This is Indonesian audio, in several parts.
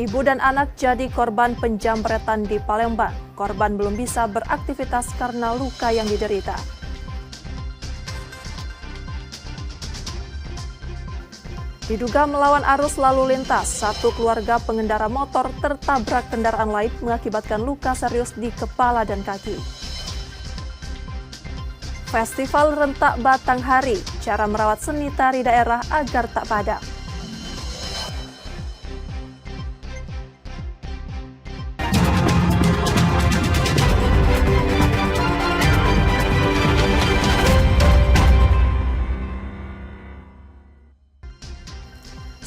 Ibu dan anak jadi korban penjamretan di Palembang. Korban belum bisa beraktivitas karena luka yang diderita. Diduga melawan arus lalu lintas, satu keluarga pengendara motor tertabrak kendaraan lain mengakibatkan luka serius di kepala dan kaki. Festival Rentak Batanghari, cara merawat seni tari daerah agar tak padam.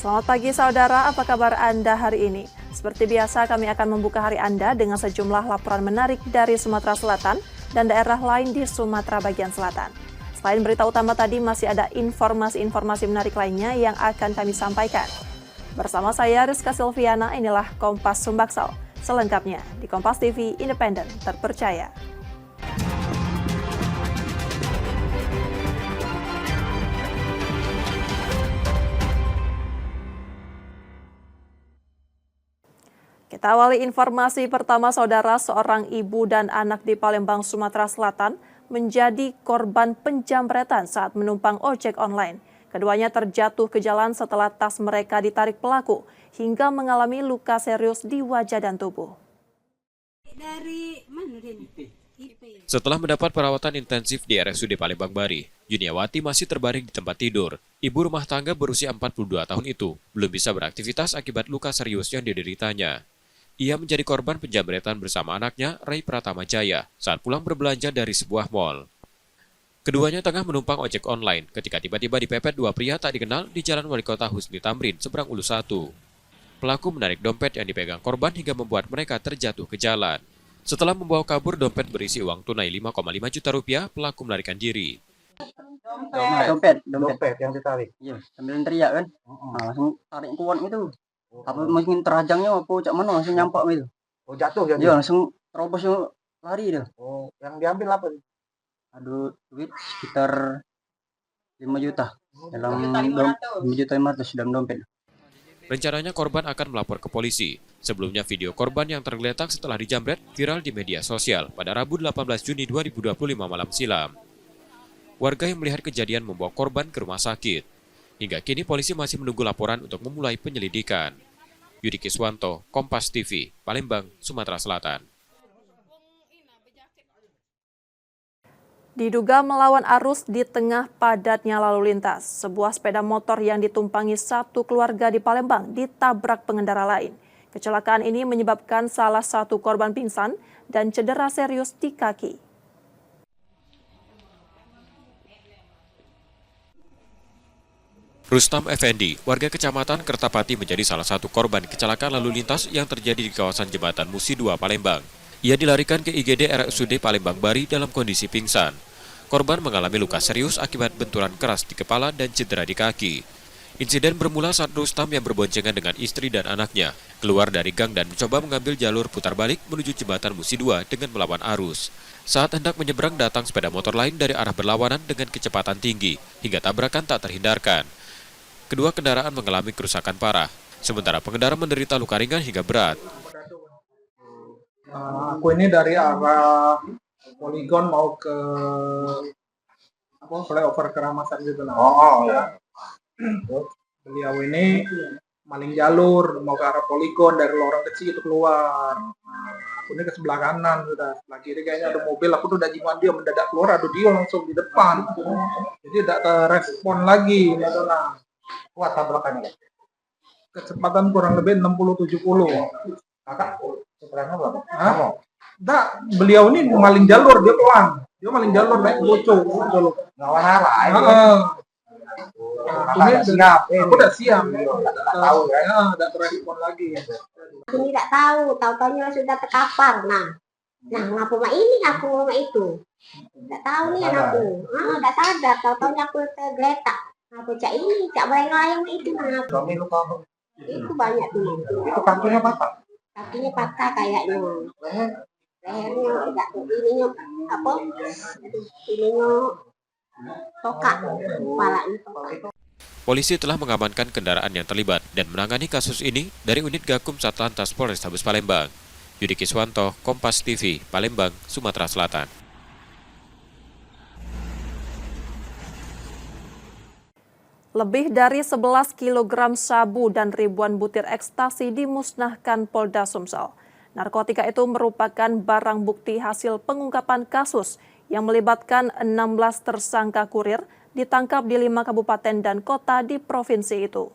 Selamat pagi saudara, apa kabar Anda hari ini? Seperti biasa kami akan membuka hari Anda dengan sejumlah laporan menarik dari Sumatera Selatan dan daerah lain di Sumatera bagian selatan. Selain berita utama tadi masih ada informasi-informasi menarik lainnya yang akan kami sampaikan. Bersama saya Rizka Silviana, inilah Kompas Sumbaksel. Selengkapnya di Kompas TV Independen Terpercaya. Kita awali informasi pertama, saudara. Seorang ibu dan anak di Palembang, Sumatera Selatan menjadi korban penjamretan saat menumpang ojek online. Keduanya terjatuh ke jalan setelah tas mereka ditarik pelaku hingga mengalami luka serius di wajah dan tubuh. Setelah mendapat perawatan intensif di RSUD Palembang Bari, Juniawati masih terbaring di tempat tidur. Ibu rumah tangga berusia 42 tahun itu belum bisa beraktivitas akibat luka serius yang dideritanya. Ia menjadi korban penjamretan bersama anaknya, Ray Pratama Jaya, saat pulang berbelanja dari sebuah mal. Keduanya tengah menumpang ojek online ketika tiba-tiba dipepet dua pria tak dikenal di Jalan Wali Kota Husni Tamrin, seberang Ulu 1. Pelaku menarik dompet yang dipegang korban hingga membuat mereka terjatuh ke jalan. Setelah membawa kabur dompet berisi uang tunai 5,5 juta rupiah, pelaku melarikan diri. Dompet yang ditarik. Iya, sambil teriak kan. Nah, langsung tarik kuat itu. Apa mungkin terajangnya apa cak mana langsung nyampak gitu. Oh, jatuh jadi. Iya, langsung terobos lari dia. Oh, yang diambil apa? Aduh, duit sekitar 5 juta. Dalam 5 juta 500 dalam dompet. Rencananya korban akan melapor ke polisi. Sebelumnya video korban yang tergeletak setelah dijamret viral di media sosial pada Rabu 18 Juni 2025 malam silam. Warga yang melihat kejadian membawa korban ke rumah sakit. Hingga kini polisi masih menunggu laporan untuk memulai penyelidikan. Yudi Kiswanto, Kompas TV, Palembang, Sumatera Selatan. Diduga melawan arus di tengah padatnya lalu lintas, sebuah sepeda motor yang ditumpangi satu keluarga di Palembang ditabrak pengendara lain. Kecelakaan ini menyebabkan salah satu korban pingsan dan cedera serius di kaki. Rustam Effendi, warga Kecamatan Kertapati menjadi salah satu korban kecelakaan lalu lintas yang terjadi di kawasan Jembatan Musi 2 Palembang. Ia dilarikan ke IGD RSUD Palembang Bari dalam kondisi pingsan. Korban mengalami luka serius akibat benturan keras di kepala dan cedera di kaki. Insiden bermula saat Rustam yang berboncengan dengan istri dan anaknya keluar dari gang dan mencoba mengambil jalur putar balik menuju Jembatan Musi 2 dengan melawan arus. Saat hendak menyeberang datang sepeda motor lain dari arah berlawanan dengan kecepatan tinggi hingga tabrakan tak terhindarkan. Kedua kendaraan mengalami kerusakan parah, sementara pengendara menderita luka ringan hingga berat. Aku ini dari arah Poligon mau ke flyover Keramasan gitu lah. Oh ya. Beliau ini maling jalur mau ke arah Poligon dari lorong kecil itu keluar. Aku ini ke sebelah kanan sudah, sebelah kiri kayaknya ada mobil. Aku tuh udah jiwan dia mendadak keluar, aduh dia langsung di depan. Jadi tidak terrespon lagi. Kuat tabrakannya. Kecepatan kurang lebih 60-70. Kakak, kecepatannya berapa? Hah? Enggak, beliau ini maling jalur, dia pelan. Dia maling jalur naik bocor. Ngelawan arah. Ini siap. Aku udah siap. Tahu kan? Ya, udah terrespon lagi. Aku tidak tahu-taunya sudah terkapar. Nah, ngapa mak ini aku mak itu? Tidak tahu nih anakku. Tidak sadar, tahu-taunya aku tergeletak. Aku cak ini, cak melayang itu nah. Suami luka apa? Itu banyak tuh. Itu kakinya patah. Kakinya patah kayaknya. Lehernya enggak ininya apa? Ininya tokak, kepalanya tokak. Polisi telah mengamankan kendaraan yang terlibat dan menangani kasus ini dari unit Gakum Satlantas Polrestabes Palembang. Yudi Kiswanto, Kompas TV, Palembang, Sumatera Selatan. Lebih dari 11 kg sabu dan ribuan butir ekstasi dimusnahkan Polda Sumsel. Narkotika itu merupakan barang bukti hasil pengungkapan kasus yang melibatkan 16 tersangka kurir ditangkap di 5 kabupaten dan kota di provinsi itu.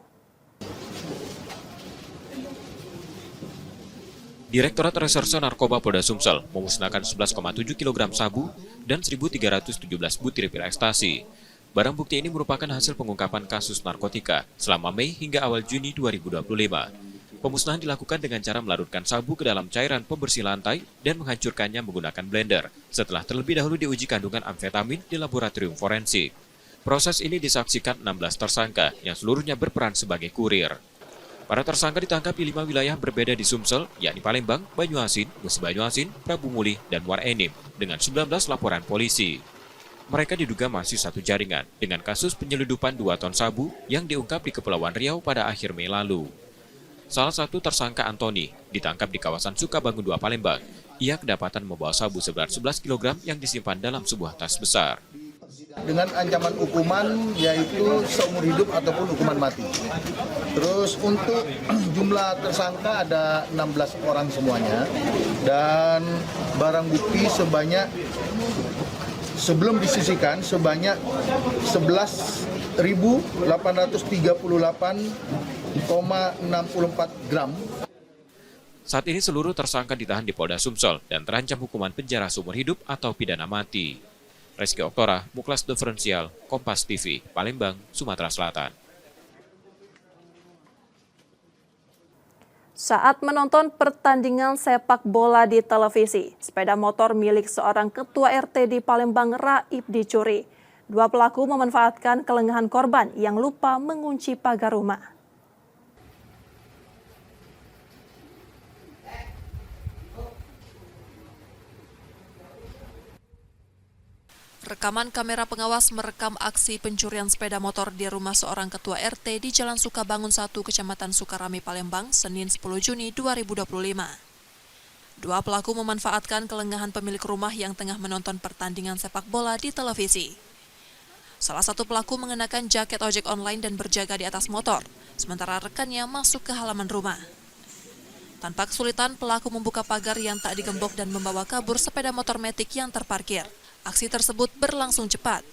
Direktorat Reserse Narkoba Polda Sumsel memusnahkan 11,7 kg sabu dan 1.317 butir pil ekstasi. Barang bukti ini merupakan hasil pengungkapan kasus narkotika selama Mei hingga awal Juni 2025. Pemusnahan dilakukan dengan cara melarutkan sabu ke dalam cairan pembersih lantai dan menghancurkannya menggunakan blender setelah terlebih dahulu diuji kandungan amfetamin di laboratorium forensik. Proses ini disaksikan 16 tersangka yang seluruhnya berperan sebagai kurir. Para tersangka ditangkap di 5 wilayah berbeda di Sumsel, yakni Palembang, Banyuasin, Musi Banyuasin, Prabu Muli, dan Warenim dengan 19 laporan polisi. Mereka diduga masih satu jaringan dengan kasus penyeludupan 2 ton sabu yang diungkap di Kepulauan Riau pada akhir Mei lalu. Salah satu tersangka Antoni ditangkap di kawasan Sukabangun 2 Palembang. Ia kedapatan membawa sabu seberat 11 kg yang disimpan dalam sebuah tas besar. Dengan ancaman hukuman yaitu seumur hidup ataupun hukuman mati. Terus untuk jumlah tersangka ada 16 orang semuanya dan barang bukti sebanyak sebelum disisihkan sebanyak 11.838,64 gram. Saat ini seluruh tersangka ditahan di Polda Sumsel dan terancam hukuman penjara seumur hidup atau pidana mati. Reski Oktora, Muklas Diferensial, Kompas TV, Palembang, Sumatera Selatan. Saat menonton pertandingan sepak bola di televisi, sepeda motor milik seorang ketua RT di Palembang raib dicuri. 2 pelaku memanfaatkan kelengahan korban yang lupa mengunci pagar rumah. Rekaman kamera pengawas merekam aksi pencurian sepeda motor di rumah seorang ketua RT di Jalan Sukabangun 1, Kecamatan Sukarami, Palembang, Senin 10 Juni 2025. 2 pelaku memanfaatkan kelengahan pemilik rumah yang tengah menonton pertandingan sepak bola di televisi. Salah satu pelaku mengenakan jaket ojek online dan berjaga di atas motor, sementara rekannya masuk ke halaman rumah. Tanpa kesulitan, pelaku membuka pagar yang tak digembok dan membawa kabur sepeda motor metik yang terparkir. Aksi tersebut berlangsung cepat.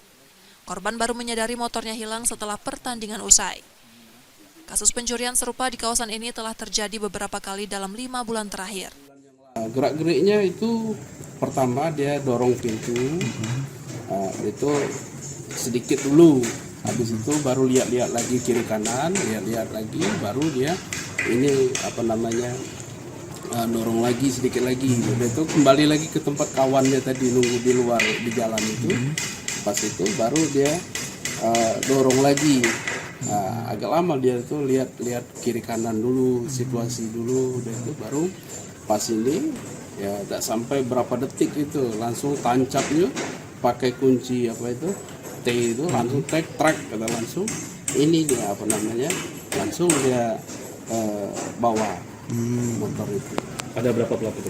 Korban baru menyadari motornya hilang setelah pertandingan usai. Kasus pencurian serupa di kawasan ini telah terjadi beberapa kali dalam 5 bulan terakhir. Gerak-geriknya itu pertama dia dorong pintu, itu sedikit dulu. Habis itu baru lihat-lihat lagi kiri kanan, lihat-lihat lagi, baru dia ini dorong lagi sedikit lagi. Udah itu kembali lagi ke tempat kawannya tadi nunggu di luar di jalan itu. Pas itu baru dia dorong lagi. Agak lama dia tuh lihat kiri kanan dulu, situasi dulu. Udah itu baru pas ini ya tak sampai berapa detik itu langsung tancapnya pakai kunci T itu langsung trak kata langsung ini dia langsung dia bawa motor itu. Ada berapa pelaku itu?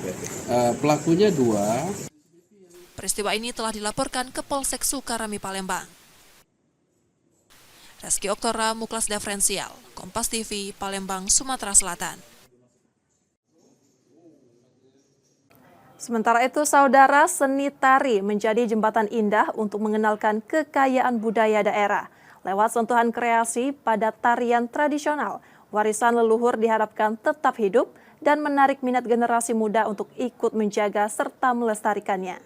Pelakunya 2. Peristiwa ini telah dilaporkan ke Polsek Sukarami, Palembang. Reski Oktora, Muklas Diferensial, Kompas TV, Palembang, Sumatera Selatan. Sementara itu, saudara, seni tari menjadi jembatan indah untuk mengenalkan kekayaan budaya daerah. Lewat sentuhan kreasi pada tarian tradisional, warisan leluhur diharapkan tetap hidup dan menarik minat generasi muda untuk ikut menjaga serta melestarikannya.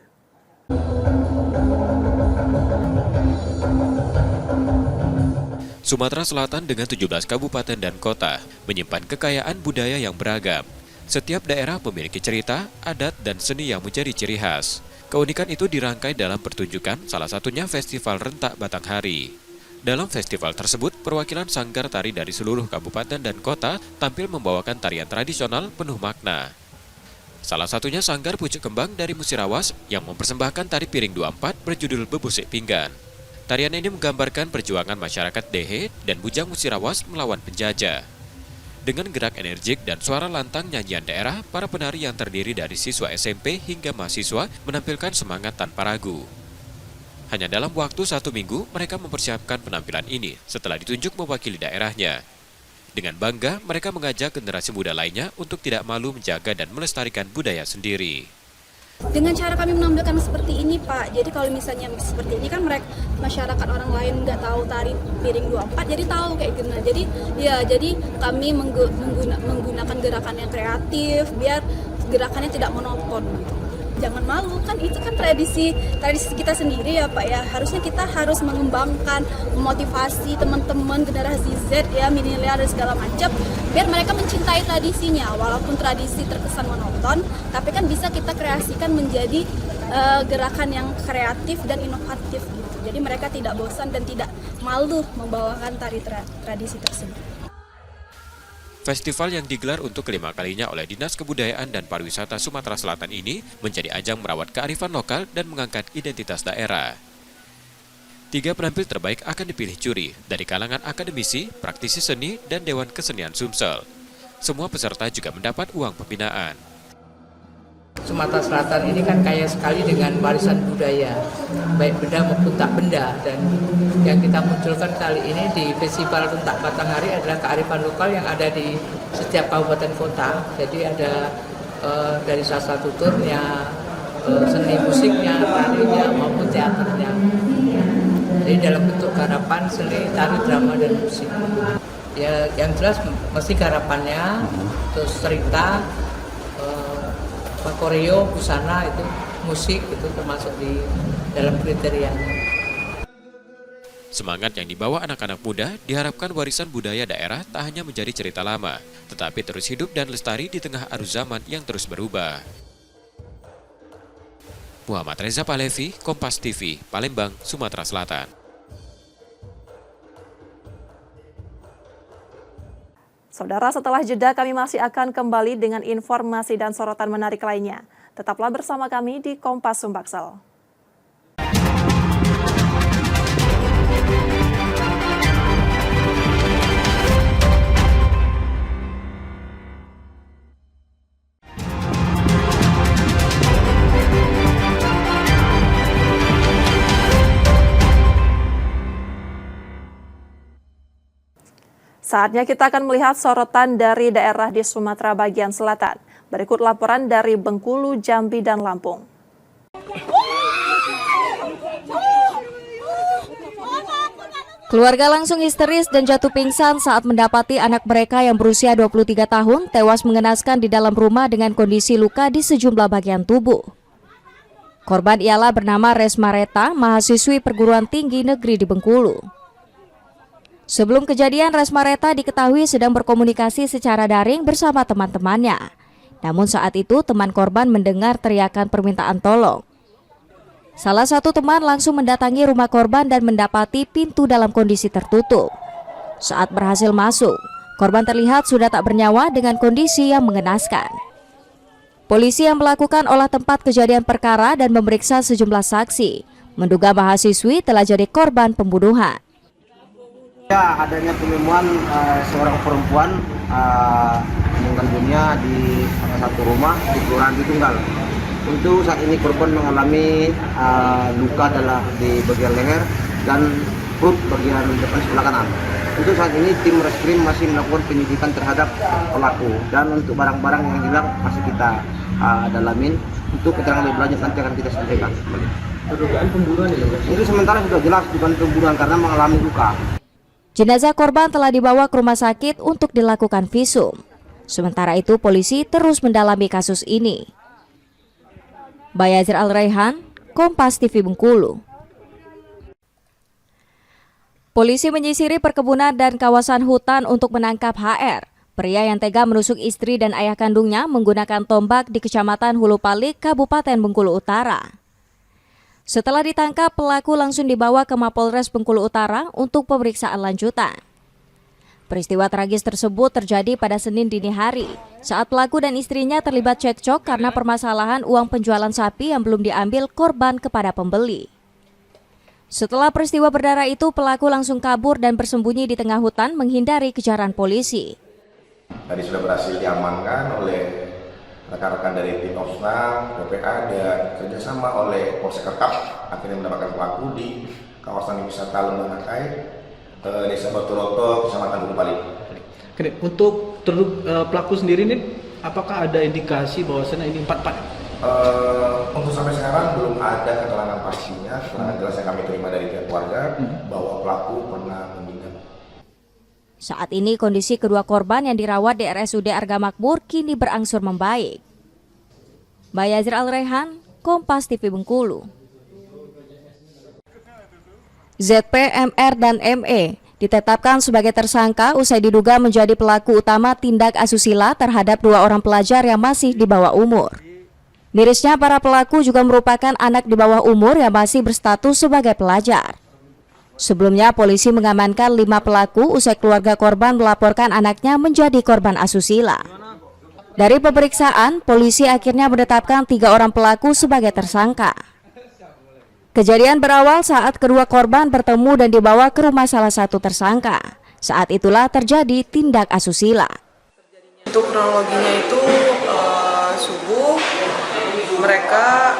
Sumatera Selatan dengan 17 kabupaten dan kota menyimpan kekayaan budaya yang beragam. Setiap daerah memiliki cerita, adat, dan seni yang menjadi ciri khas. Keunikan itu dirangkai dalam pertunjukan, salah satunya Festival Rentak Batanghari. Dalam festival tersebut, perwakilan sanggar tari dari seluruh kabupaten dan kota tampil membawakan tarian tradisional penuh makna. Salah satunya sanggar Pucuk Kembang dari Musirawas yang mempersembahkan tari piring 24 berjudul Bebusik Pinggan. Tarian ini menggambarkan perjuangan masyarakat Dehe dan Bujang Musirawas melawan penjajah. Dengan gerak energik dan suara lantang nyanyian daerah, para penari yang terdiri dari siswa SMP hingga mahasiswa menampilkan semangat tanpa ragu. Hanya dalam waktu 1 minggu, mereka mempersiapkan penampilan ini setelah ditunjuk mewakili daerahnya. Dengan bangga, mereka mengajak generasi muda lainnya untuk tidak malu menjaga dan melestarikan budaya sendiri. Dengan cara kami menampilkan seperti ini, Pak, jadi kalau misalnya seperti ini kan mereka masyarakat orang lain nggak tahu tari piring 24, jadi tahu kayak gimana. Jadi kami menggunakan gerakan yang kreatif biar gerakannya tidak monoton. Jangan malu, kan itu kan tradisi kita sendiri ya Pak ya. Harusnya kita harus mengembangkan, memotivasi teman-teman generasi Z ya, milenial dan segala macam, biar mereka mencintai tradisinya. Walaupun tradisi terkesan monoton, tapi kan bisa kita kreasikan menjadi gerakan yang kreatif dan inovatif gitu. Jadi mereka tidak bosan dan tidak malu membawakan tari tradisi tersebut. Festival yang digelar untuk kelima kalinya oleh Dinas Kebudayaan dan Pariwisata Sumatera Selatan ini menjadi ajang merawat kearifan lokal dan mengangkat identitas daerah. 3 penampil terbaik akan dipilih juri dari kalangan akademisi, praktisi seni, dan Dewan Kesenian Sumsel. Semua peserta juga mendapat uang pembinaan. Sumatera Selatan ini kan kaya sekali dengan warisan budaya, baik benda maupun tak benda, dan yang kita munculkan kali ini di Festival Rentak Batanghari adalah kearifan lokal yang ada di setiap kabupaten kota. Jadi ada dari salah satu turnya, seni musiknya, tarinya maupun teaternya. Jadi dalam bentuk garapan seni, tari, drama, dan musik. Ya, yang jelas mesti garapannya, terus cerita, koreo, busana, itu musik itu termasuk di dalam kriterianya. Semangat yang dibawa anak-anak muda diharapkan warisan budaya daerah tak hanya menjadi cerita lama, tetapi terus hidup dan lestari di tengah arus zaman yang terus berubah. Muhammad Reza Palevi, Kompas TV, Palembang, Sumatera Selatan. Saudara, setelah jeda kami masih akan kembali dengan informasi dan sorotan menarik lainnya. Tetaplah bersama kami di Kompas Sumbaksel. Saatnya kita akan melihat sorotan dari daerah di Sumatera bagian selatan. Berikut laporan dari Bengkulu, Jambi, dan Lampung. Keluarga langsung histeris dan jatuh pingsan saat mendapati anak mereka yang berusia 23 tahun tewas mengenaskan di dalam rumah dengan kondisi luka di sejumlah bagian tubuh. Korban ialah bernama Resmareta, mahasiswi perguruan tinggi negeri di Bengkulu. Sebelum kejadian, Resmareta diketahui sedang berkomunikasi secara daring bersama teman-temannya. Namun saat itu teman korban mendengar teriakan permintaan tolong. Salah satu teman langsung mendatangi rumah korban dan mendapati pintu dalam kondisi tertutup. Saat berhasil masuk, korban terlihat sudah tak bernyawa dengan kondisi yang mengenaskan. Polisi yang melakukan olah tempat kejadian perkara dan memeriksa sejumlah saksi menduga mahasiswi telah jadi korban pembunuhan. Ya, adanya penemuan seorang perempuan meninggal dunia di salah satu rumah di Kelurahan Tunggal. Untuk saat ini korban mengalami luka di bagian leher dan perut bagian depan sebelah kanan. Untuk saat ini tim reskrim masih melakukan penyidikan terhadap pelaku, dan untuk barang-barang yang hilang masih kita dalamin. Untuk keterangan lebih lanjut nanti akan kita sampaikan. Dugaan pembunuhan itu sementara sudah jelas bukan pembunuhan karena mengalami luka. Jenazah korban telah dibawa ke rumah sakit untuk dilakukan visum. Sementara itu polisi terus mendalami kasus ini. Bayazir Al-Raihan, Kompas TV Bengkulu. Polisi menyisiri perkebunan dan kawasan hutan untuk menangkap HR, pria yang tega menusuk istri dan ayah kandungnya menggunakan tombak di Kecamatan Hulu Palik, Kabupaten Bengkulu Utara. Setelah ditangkap, pelaku langsung dibawa ke Mapolres Bengkulu Utara untuk pemeriksaan lanjutan. Peristiwa tragis tersebut terjadi pada Senin dini hari, saat pelaku dan istrinya terlibat cekcok karena permasalahan uang penjualan sapi yang belum diambil korban kepada pembeli. Setelah peristiwa berdarah itu, pelaku langsung kabur dan bersembunyi di tengah hutan menghindari kejaran polisi. Tadi sudah berhasil diamankan oleh rekan-rekan dari tim Osnang, PPA, dan kerjasama oleh Polsek Kerkap, akhirnya mendapatkan pelaku di kawasan wisata Lembangakai, Desa Batuloto, Kecamatan Gunung Pali. Untuk pelaku sendiri ini, apakah ada indikasi bahwasannya ini 4-4? Untuk sampai sekarang belum ada keterangan pastinya. Keterangan jelas yang kami terima dari pihak keluarga bahwa pelaku pernah meninggal. Saat ini kondisi kedua korban yang dirawat di RSUD Arga Makmur kini berangsur membaik. Bayazir Al-Rehan, Kompas TV Bengkulu. ZP, MR, dan ME ditetapkan sebagai tersangka usai diduga menjadi pelaku utama tindak asusila terhadap 2 orang pelajar yang masih di bawah umur. Mirisnya, para pelaku juga merupakan anak di bawah umur yang masih berstatus sebagai pelajar. Sebelumnya, polisi mengamankan 5 pelaku usai keluarga korban melaporkan anaknya menjadi korban asusila. Dari pemeriksaan, polisi akhirnya menetapkan 3 orang pelaku sebagai tersangka. Kejadian berawal saat kedua korban bertemu dan dibawa ke rumah salah satu tersangka. Saat itulah terjadi tindak asusila. Untuk kronologinya itu subuh mereka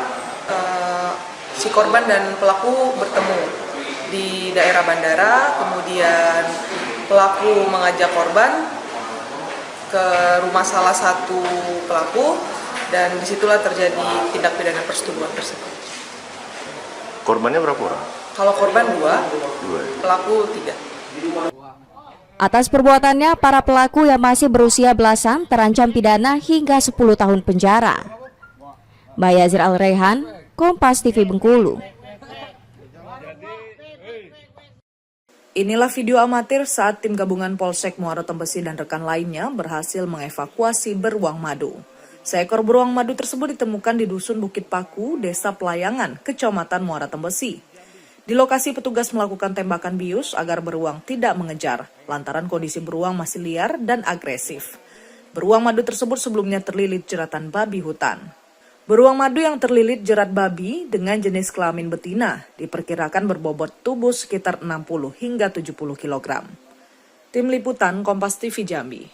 si korban dan pelaku bertemu di daerah bandara, kemudian pelaku mengajak korban ke rumah salah satu pelaku dan disitulah terjadi tindak pidana persetubuhan tersebut. Korbannya berapa orang? Kalau korban 2, pelaku 3. Atas perbuatannya, para pelaku yang masih berusia belasan terancam pidana hingga 10 tahun penjara. Bayazir Al-Rehan, Kompas TV Bengkulu. Inilah video amatir saat tim gabungan Polsek Muara Tembesi dan rekan lainnya berhasil mengevakuasi beruang madu. Seekor beruang madu tersebut ditemukan di Dusun Bukit Paku, Desa Pelayangan, Kecamatan Muara Tembesi. Di lokasi petugas melakukan tembakan bius agar beruang tidak mengejar, lantaran kondisi beruang masih liar dan agresif. Beruang madu tersebut sebelumnya terlilit jeratan babi hutan. Beruang madu yang terlilit jerat babi dengan jenis kelamin betina diperkirakan berbobot tubuh sekitar 60 hingga 70 kg. Tim Liputan Kompas TV Jambi.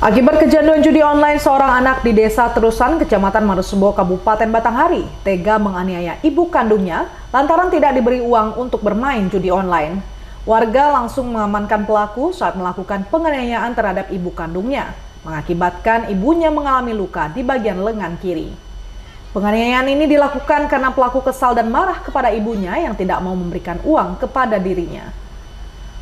Akibat kecanduan judi online, seorang anak di Desa Terusan, Kecamatan Marosebo, Kabupaten Batanghari, tega menganiaya ibu kandungnya lantaran tidak diberi uang untuk bermain judi online. Warga langsung mengamankan pelaku saat melakukan penganiayaan terhadap ibu kandungnya, mengakibatkan ibunya mengalami luka di bagian lengan kiri. Penganiayaan ini dilakukan karena pelaku kesal dan marah kepada ibunya yang tidak mau memberikan uang kepada dirinya.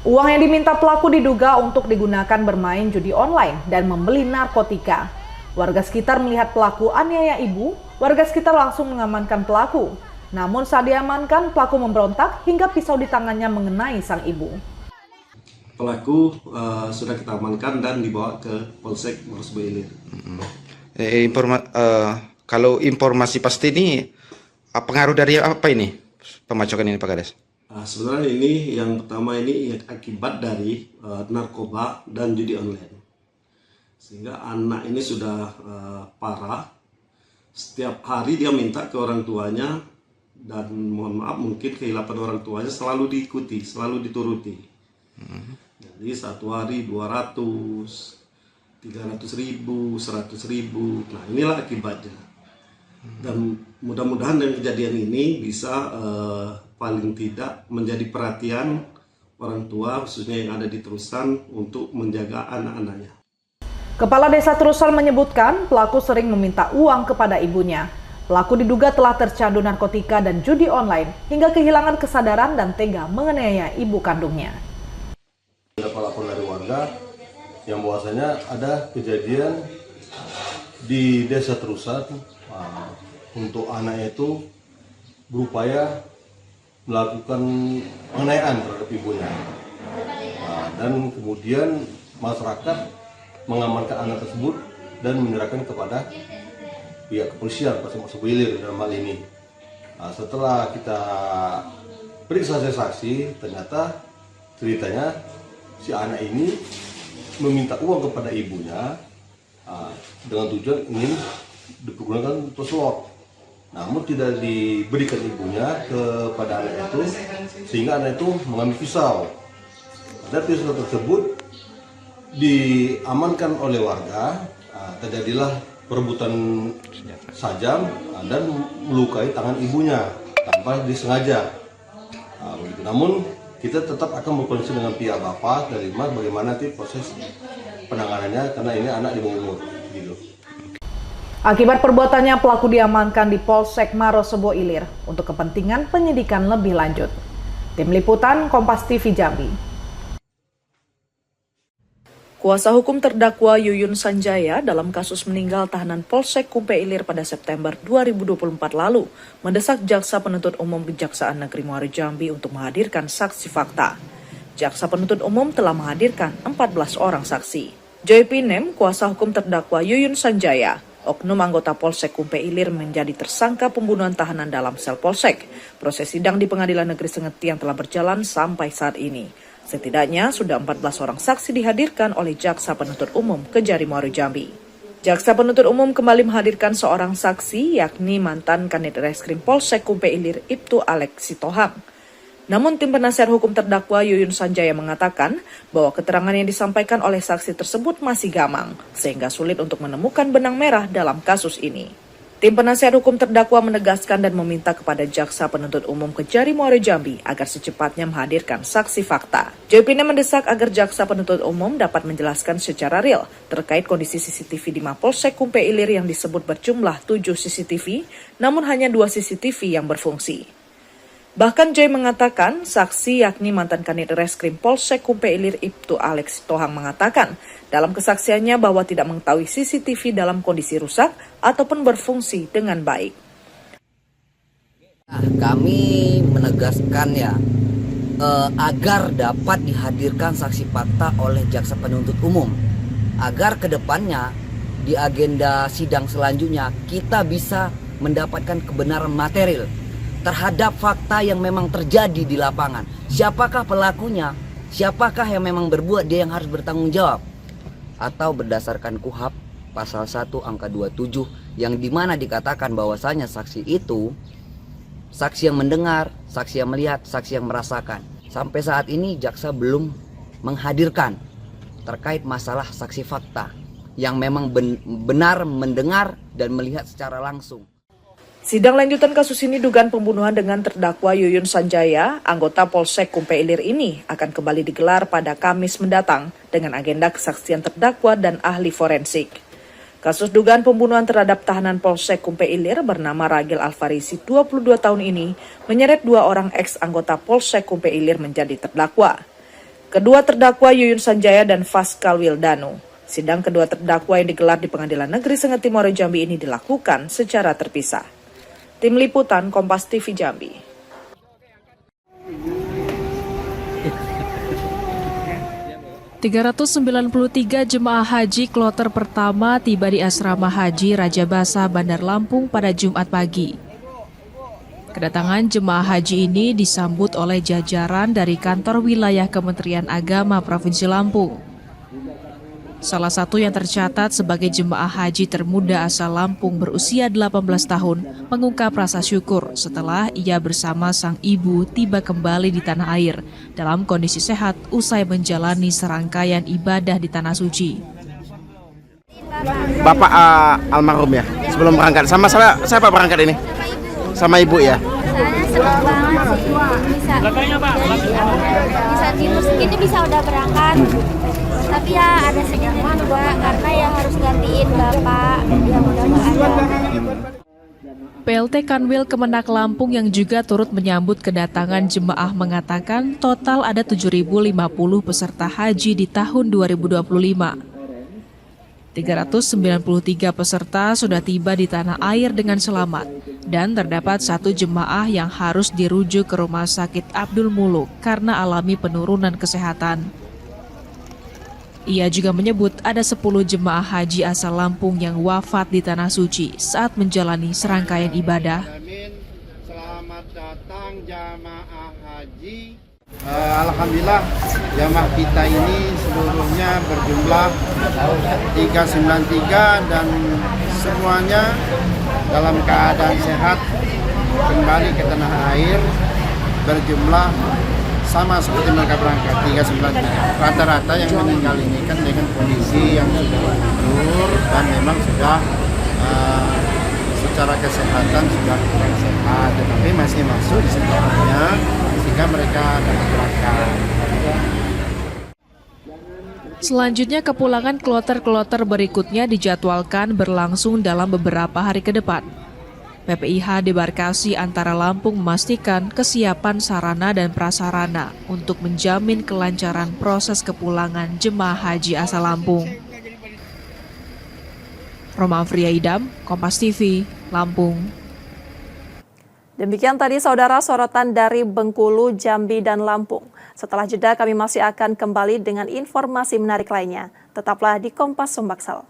Uang yang diminta pelaku diduga untuk digunakan bermain judi online dan membeli narkotika. Warga sekitar melihat pelaku aniaya ibu, warga sekitar langsung mengamankan pelaku. Namun saat diamankan, pelaku memberontak hingga pisau di tangannya mengenai sang ibu. Pelaku sudah kita amankan dan dibawa ke Polsek Marosebo Ilir. Kalau informasi pasti ini pengaruh dari apa ini pemacokan ini, Pak Kades? Sebenarnya ini yang pertama ini akibat dari narkoba dan judi online. Sehingga anak ini sudah parah. Setiap hari dia minta ke orang tuanya dan mohon maaf mungkin kehilapan orang tuanya selalu diikuti, selalu dituruti. Jadi satu hari 200, 300 ribu, 100 ribu. Nah inilah akibatnya. Dan mudah-mudahan dengan kejadian ini bisa paling tidak menjadi perhatian orang tua khususnya yang ada di Terusan untuk menjaga anak-anaknya. Kepala Desa Terusan menyebutkan pelaku sering meminta uang kepada ibunya. Pelaku diduga telah tercandu narkotika dan judi online hingga kehilangan kesadaran dan tega menganiaya ibu kandungnya. Ada laporan dari warga yang bahwasanya ada kejadian di Desa Terusan untuk anaknya itu berupaya melakukan penganiayaan terhadap ibunya. Dan kemudian masyarakat mengamankan anak tersebut dan menyerahkan kepada pihak kepolisian Polsek Marosebo Ilir dalam hal ini. Setelah kita periksa saksi, ternyata ceritanya si anak ini meminta uang kepada ibunya dengan tujuan ingin dipergunakan untuk slot. namun tidak diberikan ibunya kepada anak itu, sehingga anak itu mengambil pisau. Dan pisau tersebut diamankan oleh warga. Terjadilah perebutan sajam dan melukai tangan ibunya tanpa disengaja. Namun kita tetap akan berkoordinasi dengan pihak bapak dari Mas bagaimana nanti proses penanganannya, karena ini anak di bawah umur. Gitu. Akibat perbuatannya, pelaku diamankan di Polsek Marosebo Ilir untuk kepentingan penyidikan lebih lanjut. Tim Liputan Kompas TV Jambi. Kuasa hukum terdakwa Yuyun Sanjaya dalam kasus meninggal tahanan Polsek Kumpe Ilir pada September 2024 lalu mendesak Jaksa Penuntut Umum Kejaksaan Negeri Muaro Jambi untuk menghadirkan saksi fakta. Jaksa Penuntut Umum telah menghadirkan 14 orang saksi. Joy Pinem, kuasa hukum terdakwa Yuyun Sanjaya, oknum anggota Polsek Kumpe Ilir menjadi tersangka pembunuhan tahanan dalam sel Polsek. Proses sidang di Pengadilan Negeri Sengeti yang telah berjalan sampai saat ini. Setidaknya sudah 14 orang saksi dihadirkan oleh Jaksa Penuntut Umum Kejari Muaro Jambi. Jaksa Penuntut Umum kembali menghadirkan seorang saksi, yakni mantan Kanit Reskrim Polsek Kumpe Ilir Ibtu Alex Sitohang. Namun tim penasihat hukum terdakwa Yuyun Sanjaya mengatakan bahwa keterangan yang disampaikan oleh saksi tersebut masih gamang, sehingga sulit untuk menemukan benang merah dalam kasus ini. Tim penasihat hukum terdakwa menegaskan dan meminta kepada Jaksa Penuntut Umum Kejari Muaro Jambi agar secepatnya menghadirkan saksi fakta. Joy Pinem mendesak agar Jaksa Penuntut Umum dapat menjelaskan secara real terkait kondisi CCTV di Mapolsek Kumpe Ilir yang disebut berjumlah 7 CCTV, namun hanya 2 CCTV yang berfungsi. Bahkan Joy mengatakan saksi yakni mantan Kanit Reskrim Polsek Kumpe Ilir Ibtu Alex Sitohang mengatakan dalam kesaksiannya bahwa tidak mengetahui CCTV dalam kondisi rusak ataupun berfungsi dengan baik. Kami menegaskan agar dapat dihadirkan saksi fakta oleh Jaksa Penuntut Umum agar kedepannya di agenda sidang selanjutnya kita bisa mendapatkan kebenaran material terhadap fakta yang memang terjadi di lapangan. Siapakah pelakunya? Siapakah yang memang berbuat, dia yang harus bertanggung jawab. Atau berdasarkan KUHP pasal 1 angka 27 yang dimana dikatakan bahwasanya saksi itu saksi yang mendengar, saksi yang melihat, saksi yang merasakan. Sampai saat ini jaksa belum menghadirkan terkait masalah saksi fakta yang memang benar mendengar dan melihat secara langsung. Sidang lanjutan kasus ini dugaan pembunuhan dengan terdakwa Yuyun Sanjaya, anggota Polsek Kumpe Ilir ini akan kembali digelar pada Kamis mendatang dengan agenda kesaksian terdakwa dan ahli forensik. Kasus dugaan pembunuhan terhadap tahanan Polsek Kumpe Ilir bernama Ragil Alfarisi 22 tahun ini menyeret 2 orang ex-anggota Polsek Kumpe Ilir menjadi terdakwa. Kedua terdakwa Yuyun Sanjaya dan Faskal Wildanu. Sidang kedua terdakwa yang digelar di Pengadilan Negeri Sengeti Muaro Jambi ini dilakukan secara terpisah. Tim Liputan Kompas TV Jambi. ...393 jemaah haji kloter pertama tiba di Asrama Haji Raja Basa, Bandar Lampung pada Jumat pagi. Kedatangan jemaah haji ini disambut oleh jajaran dari kantor wilayah Kementerian Agama Provinsi Lampung. Salah satu yang tercatat sebagai jemaah haji termuda asal Lampung berusia 18 tahun mengungkap rasa syukur setelah ia bersama sang ibu tiba kembali di tanah air dalam kondisi sehat usai menjalani serangkaian ibadah di Tanah Suci. Bapak almarhum ya, sebelum berangkat. Sama siapa berangkat ini? Sama ibu ya? Senang banget sih bisa tidur segini bisa udah berangkat. Tapi ya ada sedihnya juga karena ya harus gantiin bapak yang udah nggak ada. PLT Kanwil Kemenak Lampung yang juga turut menyambut kedatangan jemaah mengatakan total ada 7.050 peserta haji di tahun 2025. 393 peserta sudah tiba di tanah air dengan selamat dan terdapat 1 jemaah yang harus dirujuk ke Rumah Sakit Abdul Muluk karena alami penurunan kesehatan. Ia juga menyebut ada 10 jemaah haji asal Lampung yang wafat di Tanah Suci saat menjalani serangkaian ibadah. Selamat datang jamaah haji. Alhamdulillah jamaah kita ini seluruhnya berjumlah 393 dan semuanya dalam keadaan sehat kembali ke tanah air, berjumlah sama seperti mereka berangkat 39. Rata-rata yang meninggal ini kan dengan kondisi yang sudah tidur dan memang sudah secara kesehatan sudah kurang sehat, tetapi masih masuk di sekolahnya sehingga mereka dapat berangkat. Selanjutnya, kepulangan kloter-kloter berikutnya dijadwalkan berlangsung dalam beberapa hari ke depan. PPIH Debarkasi Antara Lampung memastikan kesiapan sarana dan prasarana untuk menjamin kelancaran proses kepulangan jemaah haji asal Lampung. Roma Afria Idam, Kompas TV, Lampung. Demikian tadi saudara sorotan dari Bengkulu, Jambi, dan Lampung. Setelah jeda kami masih akan kembali dengan informasi menarik lainnya. Tetaplah di Kompas Sumbaksel.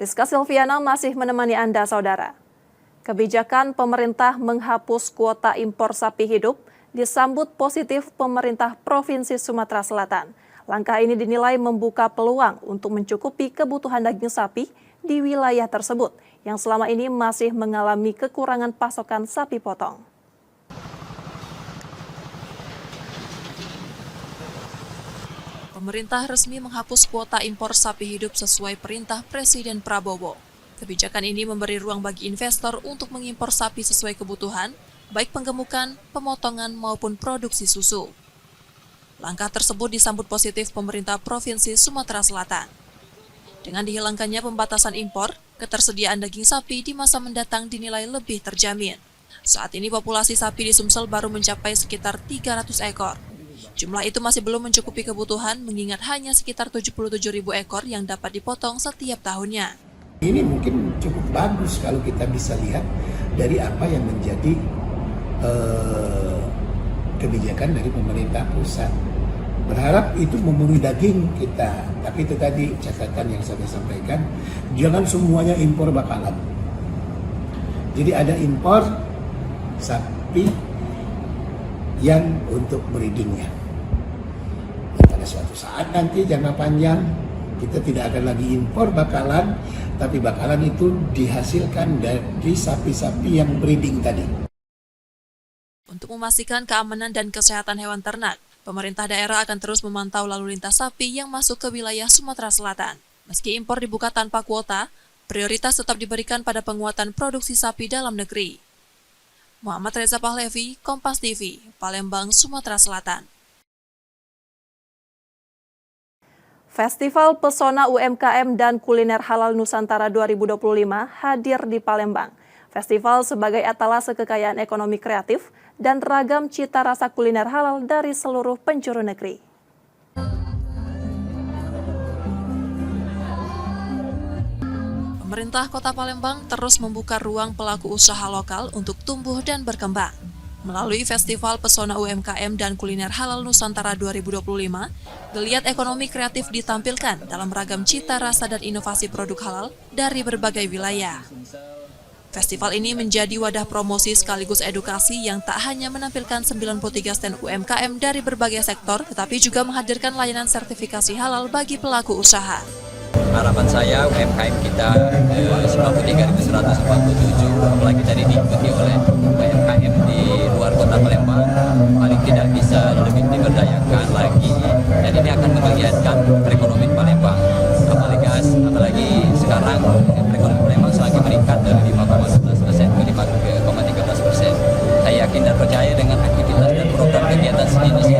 Rizka Silviana masih menemani Anda, saudara. Kebijakan pemerintah menghapus kuota impor sapi hidup disambut positif pemerintah Provinsi Sumatera Selatan. Langkah ini dinilai membuka peluang untuk mencukupi kebutuhan daging sapi di wilayah tersebut yang selama ini masih mengalami kekurangan pasokan sapi potong. Pemerintah resmi menghapus kuota impor sapi hidup sesuai perintah Presiden Prabowo. Kebijakan ini memberi ruang bagi investor untuk mengimpor sapi sesuai kebutuhan, baik penggemukan, pemotongan, maupun produksi susu. Langkah tersebut disambut positif pemerintah Provinsi Sumatera Selatan. Dengan dihilangkannya pembatasan impor, ketersediaan daging sapi di masa mendatang dinilai lebih terjamin. Saat ini populasi sapi di Sumsel baru mencapai sekitar 300 ekor. Jumlah itu masih belum mencukupi kebutuhan mengingat hanya sekitar 77.000 ekor yang dapat dipotong setiap tahunnya. Ini mungkin cukup bagus kalau kita bisa lihat dari apa yang menjadi kebijakan dari pemerintah pusat. Berharap itu memenuhi daging kita, tapi itu tadi catatan yang saya sampaikan, jangan semuanya impor bakalan. Jadi ada impor sapi yang untuk breedingnya. Pada suatu saat nanti jangka panjang kita tidak akan lagi impor bakalan, tapi bakalan itu dihasilkan dari sapi-sapi yang breeding tadi. Untuk memastikan keamanan dan kesehatan hewan ternak, pemerintah daerah akan terus memantau lalu lintas sapi yang masuk ke wilayah Sumatera Selatan. Meski impor dibuka tanpa kuota, prioritas tetap diberikan pada penguatan produksi sapi dalam negeri. Muhammad Reza Pahlevi, Kompas TV, Palembang, Sumatera Selatan. Festival Pesona UMKM dan Kuliner Halal Nusantara 2025 hadir di Palembang. Festival sebagai etalase kekayaan ekonomi kreatif dan ragam cita rasa kuliner halal dari seluruh penjuru negeri. Pemerintah Kota Palembang terus membuka ruang pelaku usaha lokal untuk tumbuh dan berkembang. Melalui Festival Pesona UMKM dan Kuliner Halal Nusantara 2025, geliat ekonomi kreatif ditampilkan dalam ragam cita rasa dan inovasi produk halal dari berbagai wilayah. Festival ini menjadi wadah promosi sekaligus edukasi yang tak hanya menampilkan 93 stand UMKM dari berbagai sektor, tetapi juga menghadirkan layanan sertifikasi halal bagi pelaku usaha. Harapan saya UMKM kita 93.147, apalagi tadi diikuti oleh UMKM di luar kota Palembang, paling tidak bisa lebih diberdayakan lagi, dan ini akan menggiatkan perekonomian Palembang. Apalagi sekarang perekonomian Palembang selagi meningkat dari 5,11% ke 5,13%. Saya yakin dan percaya dengan aktivitas dan program kegiatan sejenis ini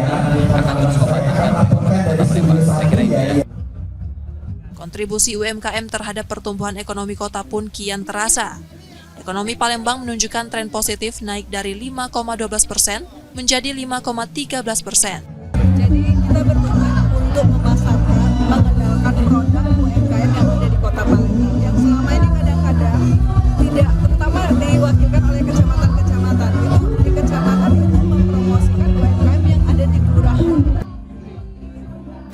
akan terus membangkitkan perekonomian kota Palembang. Saya kira itu ya. Kontribusi UMKM terhadap pertumbuhan ekonomi kota pun kian terasa. Ekonomi Palembang menunjukkan tren positif naik dari 5,12% menjadi 5,13%. Jadi kita bertujuan untuk memasarkan, mengenalkan produk UMKM yang ada di Kota Palembang yang selama ini kadang-kadang tidak, terutama diwakilkan oleh kecamatan-kecamatan. Itu di kecamatan itu mempromosikan UMKM yang ada di kelurahan.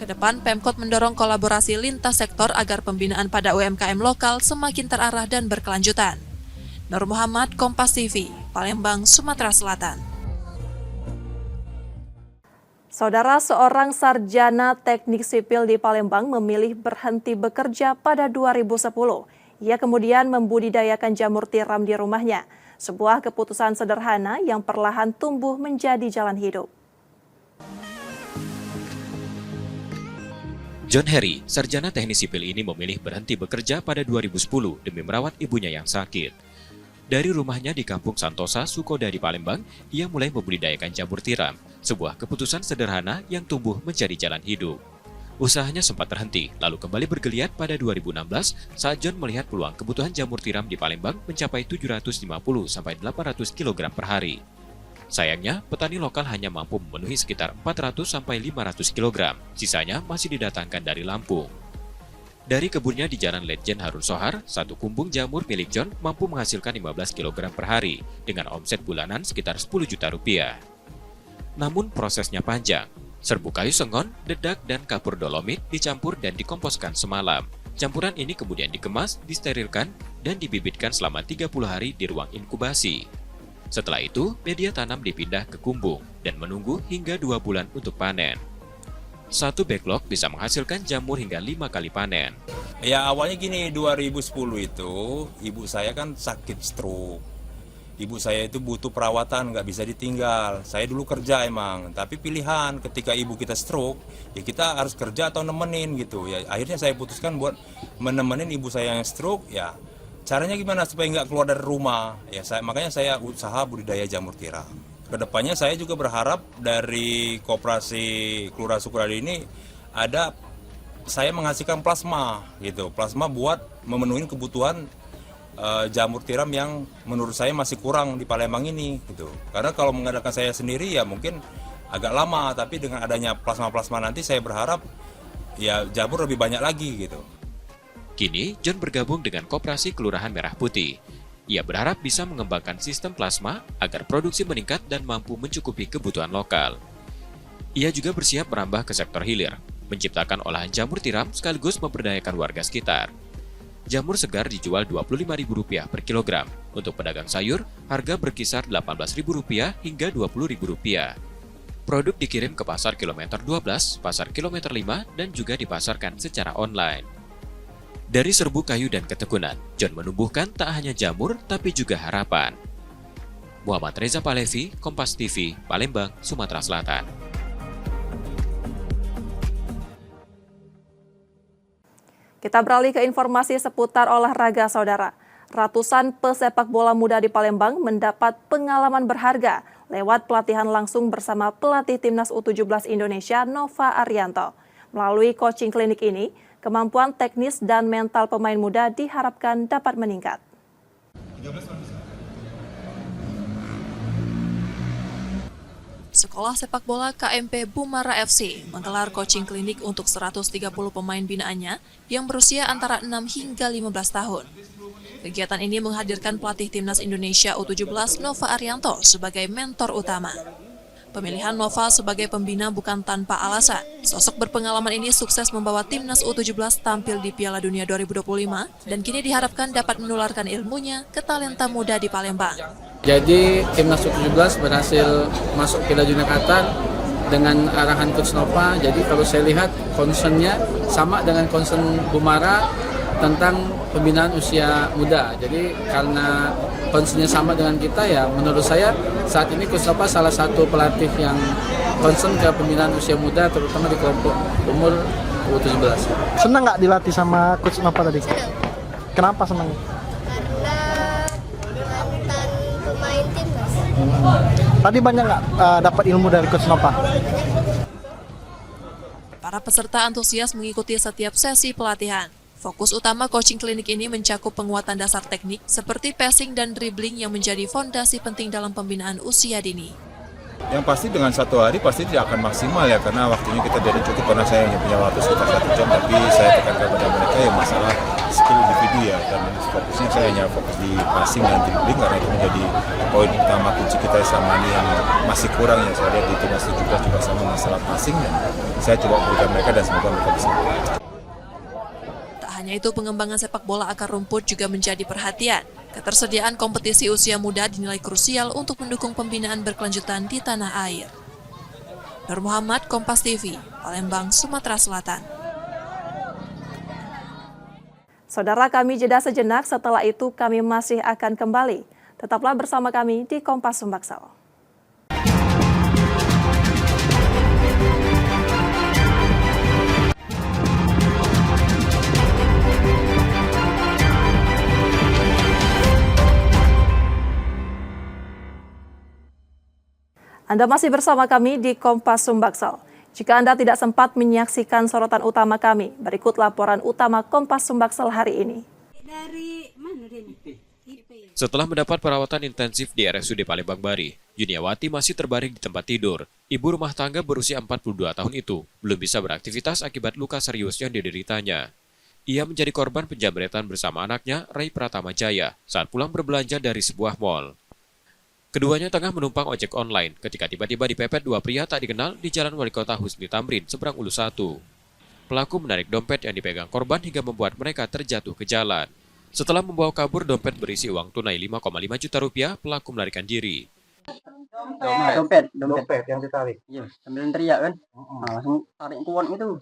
Kedepan, Pemkot mendorong kolaborasi lintas sektor agar pembinaan pada UMKM lokal semakin terarah dan berkelanjutan. Nur Muhammad, Kompas TV, Palembang, Sumatera Selatan. Saudara, seorang sarjana teknik sipil di Palembang memilih berhenti bekerja pada 2010. Ia kemudian membudidayakan jamur tiram di rumahnya, sebuah keputusan sederhana yang perlahan tumbuh menjadi jalan hidup. John Harry, sarjana teknik sipil ini memilih berhenti bekerja pada 2010 demi merawat ibunya yang sakit. Dari rumahnya di Kampung Santosa, Sukoda di Palembang, ia mulai membudidayakan jamur tiram, sebuah keputusan sederhana yang tumbuh menjadi jalan hidup. Usahanya sempat terhenti, lalu kembali bergeliat pada 2016 saat John melihat peluang kebutuhan jamur tiram di Palembang mencapai 750-800 kg per hari. Sayangnya, petani lokal hanya mampu memenuhi sekitar 400-500 kg, sisanya masih didatangkan dari Lampung. Dari kebunnya di Jalan Letjen Harun Sohar, satu kumbung jamur milik John mampu menghasilkan 15 kg per hari, dengan omset bulanan sekitar 10 juta rupiah. Namun prosesnya panjang. Serbuk kayu sengon, dedak, dan kapur dolomit dicampur dan dikomposkan semalam. Campuran ini kemudian dikemas, disterilkan, dan dibibitkan selama 30 hari di ruang inkubasi. Setelah itu, media tanam dipindah ke kumbung dan menunggu hingga 2 bulan untuk panen. Satu backlog bisa menghasilkan jamur hingga 5 kali panen. Ya awalnya gini, 2010 itu ibu saya kan sakit stroke. Ibu saya itu butuh perawatan, nggak bisa ditinggal. Saya dulu kerja emang, tapi pilihan ketika ibu kita stroke, ya kita harus kerja atau nemenin gitu. Ya akhirnya saya putuskan buat menemenin ibu saya yang stroke, ya. Caranya gimana supaya nggak keluar dari rumah? Ya makanya saya usaha budidaya jamur tiram. Kedepannya saya juga berharap dari koperasi Kelurahan Sukodardi ini saya menghasilkan plasma gitu, plasma buat memenuhi kebutuhan jamur tiram yang menurut saya masih kurang di Palembang ini gitu. Karena kalau mengadakan saya sendiri ya mungkin agak lama, tapi dengan adanya plasma-plasma nanti saya berharap ya jamur lebih banyak lagi gitu. Kini, John bergabung dengan Koperasi Kelurahan Merah Putih. Ia berharap bisa mengembangkan sistem plasma agar produksi meningkat dan mampu mencukupi kebutuhan lokal. Ia juga bersiap merambah ke sektor hilir, menciptakan olahan jamur tiram sekaligus memberdayakan warga sekitar. Jamur segar dijual Rp25.000 per kilogram. Untuk pedagang sayur, harga berkisar Rp18.000 hingga Rp20.000. Produk dikirim ke pasar kilometer 12, pasar kilometer 5, dan juga dipasarkan secara online. Dari serbuk kayu dan ketekunan, John menumbuhkan tak hanya jamur, tapi juga harapan. Muhammad Reza Palevi, Kompas TV, Palembang, Sumatera Selatan. Kita beralih ke informasi seputar olahraga, saudara. Ratusan pesepak bola muda di Palembang mendapat pengalaman berharga lewat pelatihan langsung bersama pelatih Timnas U17 Indonesia Nova Arianto. Melalui coaching klinik ini, kemampuan teknis dan mental pemain muda diharapkan dapat meningkat. Sekolah sepak bola KMP Bumara FC menggelar coaching klinik untuk 130 pemain binaannya yang berusia antara 6 hingga 15 tahun. Kegiatan ini menghadirkan pelatih Timnas Indonesia U17 Nova Arianto sebagai mentor utama. Pemilihan Nova sebagai pembina bukan tanpa alasan. Sosok berpengalaman ini sukses membawa Timnas U17 tampil di Piala Dunia 2025 dan kini diharapkan dapat menularkan ilmunya ke talenta muda di Palembang. Jadi Timnas U17 berhasil masuk Piala Dunia Qatar dengan arahan Coach Nova. Jadi kalau saya lihat concernnya sama dengan concern Bumara tentang pembinaan usia muda. Jadi karena concernnya sama dengan kita, ya menurut saya saat ini Coach Nova salah satu pelatih yang concern ke pembinaan usia muda, terutama di kelompok umur U17. Senang nggak dilatih sama Coach Nova tadi? Kenapa senang? Karena mantan pemain timnas. Tadi banyak nggak dapat ilmu dari Coach Nova? Para peserta antusias mengikuti setiap sesi pelatihan. Fokus utama coaching klinik ini mencakup penguatan dasar teknik seperti passing dan dribbling yang menjadi fondasi penting dalam pembinaan usia dini. Yang pasti dengan satu hari pasti tidak akan maksimal ya, karena waktunya kita tidak cukup, karena saya hanya punya waktu sekitar 1 jam, tapi saya tekankan kepada mereka ya masalah skill individu ya, dan fokusnya saya hanya fokus di passing dan dribbling karena itu menjadi poin utama kunci kita sama ini yang masih kurang ya. Saya lihat di timnas juga sama masalah passing, dan saya coba berikan mereka dan semoga mereka bisa. Tak hanya itu, pengembangan sepak bola akar rumput juga menjadi perhatian. Ketersediaan kompetisi usia muda dinilai krusial untuk mendukung pembinaan berkelanjutan di tanah air. Nur Muhammad, Kompas TV, Palembang, Sumatera Selatan. Saudara, kami jeda sejenak, setelah itu kami masih akan kembali. Tetaplah bersama kami di Kompas Sumbaksel. Anda masih bersama kami di Kompas Sumbaksel. Jika Anda tidak sempat menyaksikan sorotan utama kami, berikut laporan utama Kompas Sumbaksel hari ini. Setelah mendapat perawatan intensif di RSUD Palembang Bari, Yuniawati masih terbaring di tempat tidur. Ibu rumah tangga berusia 42 tahun itu belum bisa beraktivitas akibat luka serius yang dideritanya. Ia menjadi korban penjamretan bersama anaknya, Ray Pratama Jaya, saat pulang berbelanja dari sebuah mal. Keduanya tengah menumpang ojek online ketika tiba-tiba dipepet dua pria tak dikenal di Jalan Wali Kota Husni Tamrin, seberang Ulu 1. Pelaku menarik dompet yang dipegang korban hingga membuat mereka terjatuh ke jalan. Setelah membawa kabur dompet berisi uang tunai 5,5 juta rupiah, pelaku melarikan diri. Dompet yang ditarik. Iya, sambil teriak kan. Langsung tarik kuat gitu.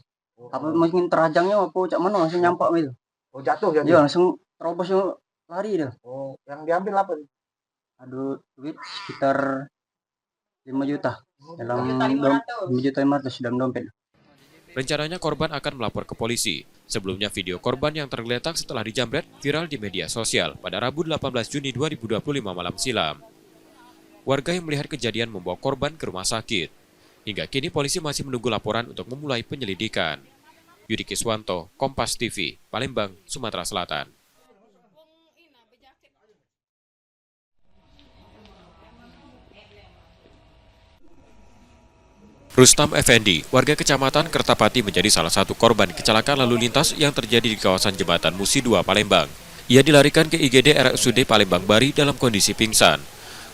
Apa mungkin terajangnya apa cak mana langsung nyampak gitu. Oh, jatuh ya? Iya, langsung terobos lari dia. Oh, yang diambil apa? Aduh, duit sekitar 5 juta. Dalam 5 juta 500 dalam dompet. Rencananya korban akan melapor ke polisi. Sebelumnya video korban yang tergeletak setelah dijamret viral di media sosial pada Rabu 18 Juni 2025 malam silam. Warga yang melihat kejadian membawa korban ke rumah sakit. Hingga kini polisi masih menunggu laporan untuk memulai penyelidikan. Yudi Kiswanto, Kompas TV, Palembang, Sumatera Selatan. Rustam Effendi, warga Kecamatan Kertapati menjadi salah satu korban kecelakaan lalu lintas yang terjadi di kawasan Jembatan Musi 2, Palembang. Ia dilarikan ke IGD RSUD Palembang Bari dalam kondisi pingsan.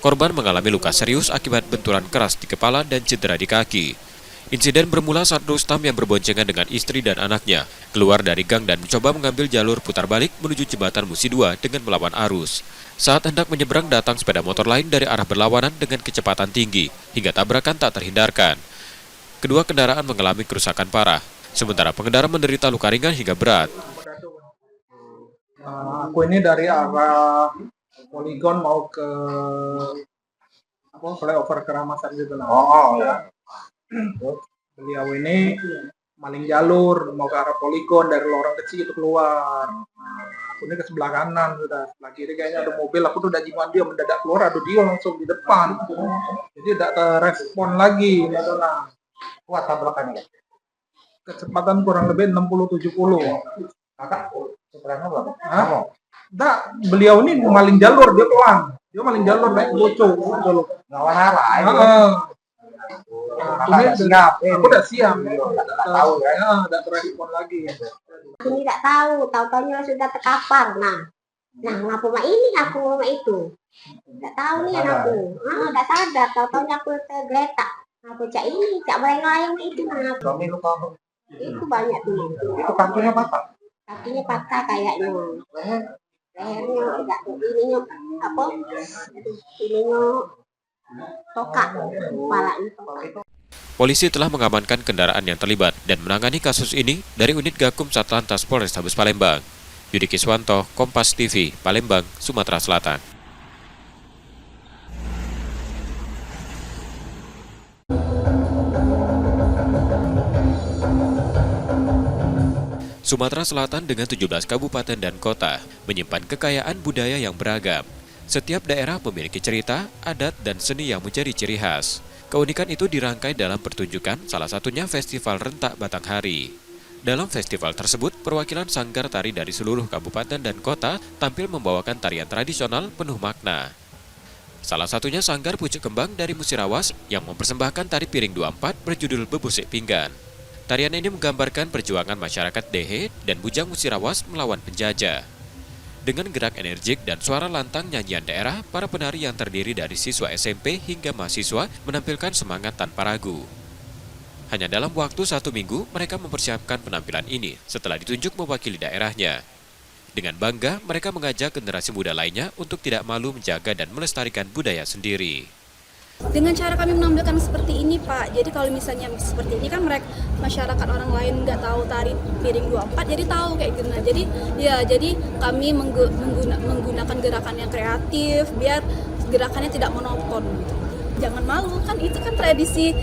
Korban mengalami luka serius akibat benturan keras di kepala dan cedera di kaki. Insiden bermula saat Rustam yang berboncengan dengan istri dan anaknya keluar dari gang dan mencoba mengambil jalur putar balik menuju Jembatan Musi 2 dengan melawan arus. Saat hendak menyeberang, datang sepeda motor lain dari arah berlawanan dengan kecepatan tinggi hingga tabrakan tak terhindarkan. Kedua kendaraan mengalami kerusakan parah, sementara pengendara menderita luka ringan hingga berat. Aku ini dari arah Poligon mau ke flyover Keramasan gitu lah. Oh ya. Beliau ini maling jalur mau ke arah Poligon, dari lorong kecil itu keluar. Aku ini ke sebelah kanan sudah, sebelah kiri kayaknya ada mobil. Aku tuh udah jimat dia mendadak keluar, aduh dia langsung di depan. Jadi tidak terrespon lagi. Kuat tabrakannya. Kecepatan kurang lebih 60-70. Kakak, sebenarnya berapa? Hah? Enggak, beliau ini maling jalur, dia pelan. Dia maling jalur naik bocor dulu. Lawan arah. Aku udah siap. Tahu ya, enggak terrespon lagi. Aku tidak tahu-taunya sudah terkapar. Nah, ngapa mak ini, aku mak itu. Enggak tahu nih anakku. Enggak sadar, tahu-taunya aku tergeletak. Aku cak ini, cak melayang itu nah. Suami luka apa? Itu banyak tuh. Itu kakinya patah? Kakinya patah kayaknya. Lehernya enggak, ininya apa? Ininya tokak, kepalanya tokak. Polisi telah mengamankan kendaraan yang terlibat dan menangani kasus ini dari unit Gakum Satlantas Polrestabes Palembang. Yudi Kiswanto, Kompas TV, Palembang, Sumatera Selatan. Sumatera Selatan dengan 17 kabupaten dan kota menyimpan kekayaan budaya yang beragam. Setiap daerah memiliki cerita, adat, dan seni yang menjadi ciri khas. Keunikan itu dirangkai dalam pertunjukan, salah satunya Festival Rentak Batanghari. Dalam festival tersebut, perwakilan sanggar tari dari seluruh kabupaten dan kota tampil membawakan tarian tradisional penuh makna. Salah satunya sanggar Pucuk Kembang dari Musirawas yang mempersembahkan tari piring 24 berjudul Bebusik Pinggan. Tarian ini menggambarkan perjuangan masyarakat Dehe dan Bujang Musirawas melawan penjajah. Dengan gerak energik dan suara lantang nyanyian daerah, para penari yang terdiri dari siswa SMP hingga mahasiswa menampilkan semangat tanpa ragu. Hanya dalam waktu 1 minggu, mereka mempersiapkan penampilan ini setelah ditunjuk mewakili daerahnya. Dengan bangga, mereka mengajak generasi muda lainnya untuk tidak malu menjaga dan melestarikan budaya sendiri. Dengan cara kami menampilkan seperti ini, Pak, jadi kalau misalnya seperti ini kan mereka masyarakat orang lain nggak tahu tari piring 24, jadi tahu kayak gitu. Nah, jadi kami menggunakan gerakan yang kreatif biar gerakannya tidak monoton. Jangan malu, kan itu kan tradisi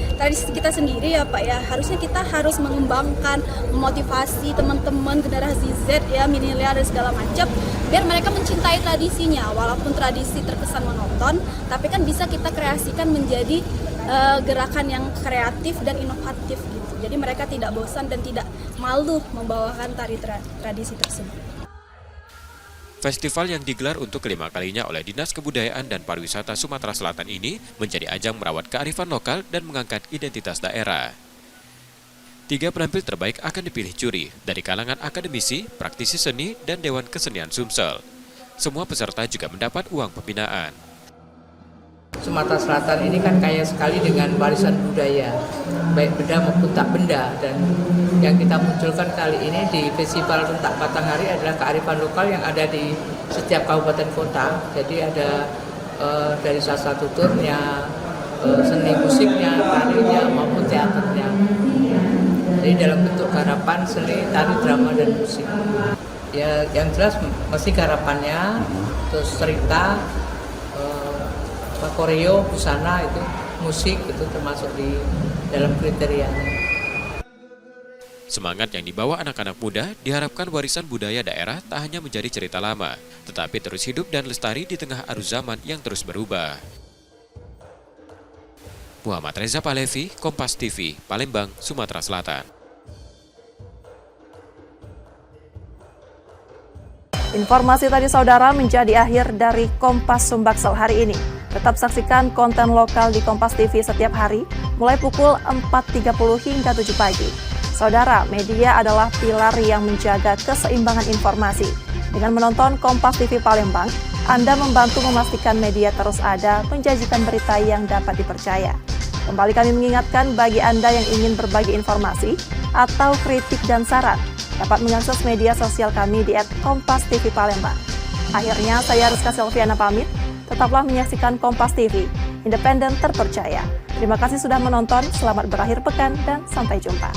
kita sendiri ya Pak ya. Harusnya kita harus mengembangkan, memotivasi teman-teman generasi Z ya, milenial dan segala macam, biar mereka mencintai tradisinya. Walaupun tradisi terkesan monoton, tapi kan bisa kita kreasikan menjadi gerakan yang kreatif dan inovatif gitu. Jadi mereka tidak bosan dan tidak malu membawakan tari tradisi tersebut. Festival yang digelar untuk kelima kalinya oleh Dinas Kebudayaan dan Pariwisata Sumatera Selatan ini menjadi ajang merawat kearifan lokal dan mengangkat identitas daerah. 3 penampil terbaik akan dipilih juri dari kalangan akademisi, praktisi seni, dan Dewan Kesenian Sumsel. Semua peserta juga mendapat uang pembinaan. Sumatera Selatan ini kan kaya sekali dengan warisan budaya, baik benda maupun tak benda, dan yang kita munculkan kali ini di Festival Rentak Batanghari adalah kearifan lokal yang ada di setiap kabupaten kota. Jadi ada dari salah satu turnya, seni musiknya, tarinya maupun teaternya. Jadi dalam bentuk garapan seni, tari, drama, dan musik. Ya, yang jelas mesti garapannya, terus cerita, koreo, busana, itu musik itu termasuk di dalam kriterianya. Semangat yang dibawa anak-anak muda diharapkan warisan budaya daerah tak hanya menjadi cerita lama, tetapi terus hidup dan lestari di tengah arus zaman yang terus berubah. Muhammad Reza Palevi, Kompas TV, Palembang, Sumatera Selatan. Informasi tadi saudara menjadi akhir dari Kompas Sumbaksel hari ini. Tetap saksikan konten lokal di Kompas TV setiap hari, mulai pukul 4.30 hingga 7 pagi. Saudara, media adalah pilar yang menjaga keseimbangan informasi. Dengan menonton Kompas TV Palembang, Anda membantu memastikan media terus ada, menjanjikan berita yang dapat dipercaya. Kembali kami mengingatkan bagi Anda yang ingin berbagi informasi atau kritik dan saran, dapat mengakses media sosial kami di @KompasTV Palembang. Akhirnya, saya Rizka Selviana pamit. Tetaplah menyaksikan Kompas TV, independen terpercaya. Terima kasih sudah menonton, selamat berakhir pekan, dan sampai jumpa.